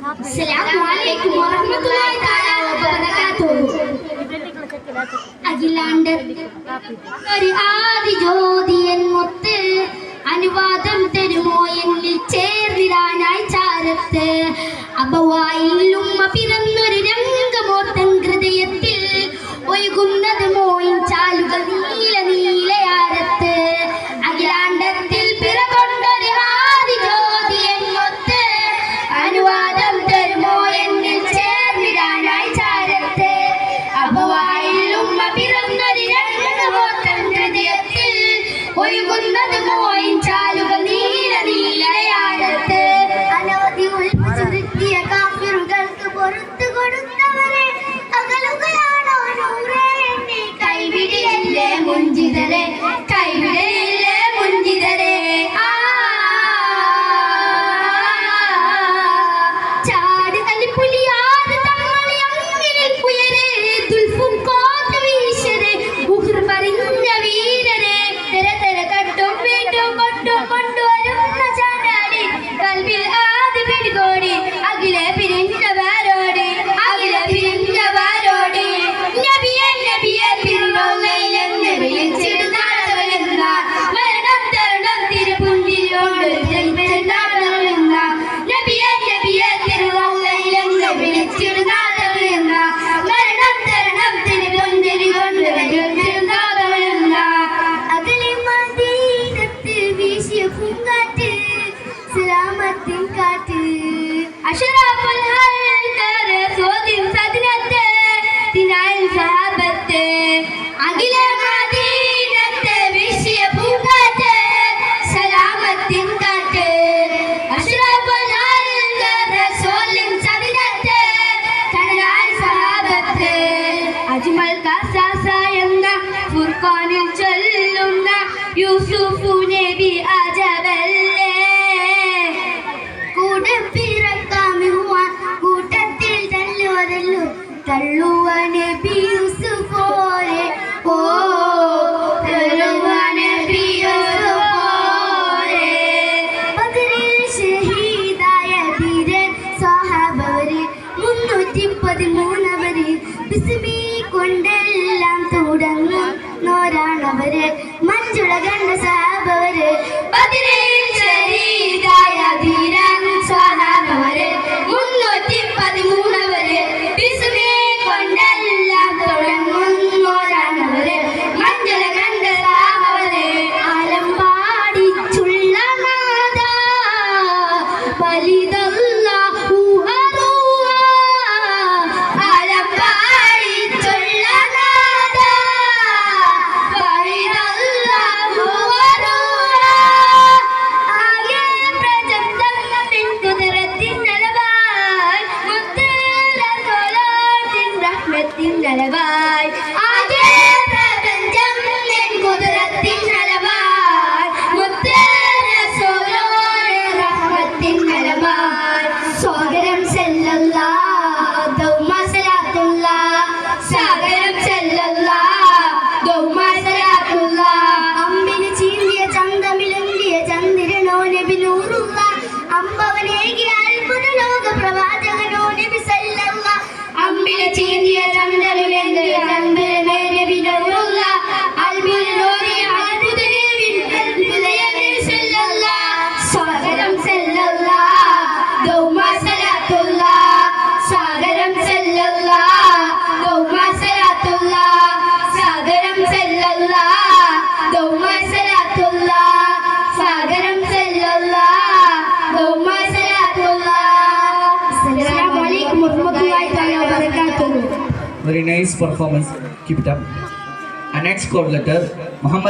Assalamualaikum warahmatullahi taala wabarakatuh. അഖിലാണ്ടത്തിൽ ഒരു ആദിജ്യോതിയൻ മുത്ത് അനുവാദം തരുമോ എന്നിൽ ചേർന്നിടാനായി ചാരത്ത് അബവായിൽ ഉമ്മ പിറന്നൊരു രംഗമോർത്തൻ ഹൃദയത്തിൽ ഒഴുകുന്നത് മോയിൻ ചാലുകൾ നീല നീലയാരത്ത് അഖിലാണ്ടത്തിൽ പിറകൊണ്ടൊരു ആദിജ്യോതിയൻ മുത്ത് അനുവാദം തരുമോ എന്നിൽ ചേർന്നിടാനായി ചാരത്ത് അബവായിൽ ഉമ്മ പിറന്നൊരു രംഗമോർത്തൻ ഹൃദയത്തിൽ ഒഴുകുന്നത് മോയിൻ ചാലുകൾ നീല നീലയാരത്ത് അനവധി ഉൾപ്പുചുരുത്തിയ കാഫിറുകൾക്ക് പുറത്തു കൊടുത്തവരെ അകലുകയാണോ നൂറേ എന്നെ കൈവിടിയല്ലേ മുഞ്ചിതരെ കൈവിടയില്ലേ മുഞ്ചിതരെ ചാട് കലിപ്പുലിയാറ് തമ്മളി അങ്ങിൽ ഉയരെ ദുൽഫും കോട്ട വീശരെ ഉഹ്ർ പറഞ്ഞ വീരരെ തെര തെര തട്ടും വീട്ടും കൊട്ടും കൊണ്ടുവരുന്ന ചാണ്ടാടി കൽവിൽ ആദ്യ പിടികോടി അഖിലെ പിരിഞ്ഞവരോട് അഖിലെ പിരിഞ്ഞവരോട് നബിയെ നബിയെ പിരിഞ്ഞോങ്ങയിലെന്ന് വിളിച്ചിടുന്നാളവെന്ന മരണം തരണം തിരുപുഞ്ചിരിയോട് ജന്മനാളവെന്ന നബിയെ നബിയെ തിരുവോങ്ങയിലെന്ന് വിളിച്ചിടുന്നാളവെന്ന മരണം തരണം തിരുപുഞ്ചിരി കൊണ്ട് ജന്മനാളവെന്ന അകലെ മദീനത്ത് വീശിയ പൂങ്കാറ്റ് സലാമത്തിൻ കാറ്റ് അഷറാഫുൽ ഹൽക്കർ സോദിം സദനത്തെ ദിനാൽ സഹാബത്തെ അഖിലെ മദീനത്തെ വീശിയ പൂങ്കാറ്റ് സലാമത്തിൻ കാറ്റ് അഷറാഫുൽ ഹൽക്കർ സോദിം സദനത്തെ ദിനാൽ സഹാബത്തെ അജ്മൽ ഖസാസ എന്ന ഫുർഖാനിൽ ചൊല്ലുന്ന യൂസുഫ് നബി അജബല്ലേ കൂടെ പിറക്കാമിരുവാൻ കൂട്ടത്തിൽ തല്ലുവതല്ലു തള്ളുവ നബി യൂസുഫോരെ ഓ തള്ളുവ നബി യൂസുഫോരെ ബദറിൽ ഷഹീദായ ധീരൻ സ്വഹാബവര് 313 ബിസ്മി കൊണ്ടെല്ലാം തുടങ്ങുന്നോരാണവര് മഞ്ജുള കണ്ട സഹാബവര് ബദറിൽ ഷഹീദായ ധീരൻ സ്വഹാബവര് 313 ബിസ്മി കൊണ്ടെല്ലാം തുടങ്ങുന്നോരാണവര് മഞ്ജുള കണ്ട സഹാബവര് ആലമ്പാടിച്ചുള്ള നാദ വലിദല്ലാഹു അറുവ ആലമ്പാടിച്ചുള്ള നാദ വലിദല്ലാഹു അറുവ ആകെ പ്രജബ്ദം മിൻ ഖുദ്റത്തിൻ നലവായ് മുത്തല സോലാത്തിൻ റഹ്മത്തിൻ നലവായ് ആകെ പ്രപഞ്ചം മിൻ ഖുദ്റത്തിൻ നലവായ് മുത്തല സോലാത്തിൻ റഹ്മത്തിൻ നലവായ് സ്വാഗതം സല്ലല്ലാഹു ദൗമ സലാത്തുല്ലാഹ് സാഗരം സല്ലല്ലാഹു ദൗമ സലാത്തുല്ലാഹ് അമ്പിന് ചീന്തിയ ചന്തമിലുണ്ടിയ ചന്ദ്രനോ നബി നൂറുള്ള അമ്പവനേകിയ അത്ഭുത ലോക പ്രവാചകനോ നബി സല്ലല്ലാഹ് അമ്പിന് ചീന്തിയ ചന്ദ്രമിലുണ്ടിയ ചന്ദ്രനോ നബി നൂറുള്ള അത്ഭുതനോരിയ അത്ഭുത നബി സല്ലല്ലാഹ് സ്വാഗതം സല്ലല്ലാഹു ദൗമ സലാത്തുല്ലാഹ് സാഗരം സല്ലല്ലാഹു ദൗമ സലാത്തുല്ലാഹ് സാഗരം സല്ലല്ലാഹു ദൗമ സലാത്തുല്ലാഹ് സാഗരം സല്ലല്ലാഹു ദൗമ സലാത്തുല്ലാഹ് അസ്സലാമു അലൈക്കും വറഹ്മത്തുള്ളാഹി തആല വബറകാതുഹു. Very nice performance. Keep it up. Our next call letter, Muhammad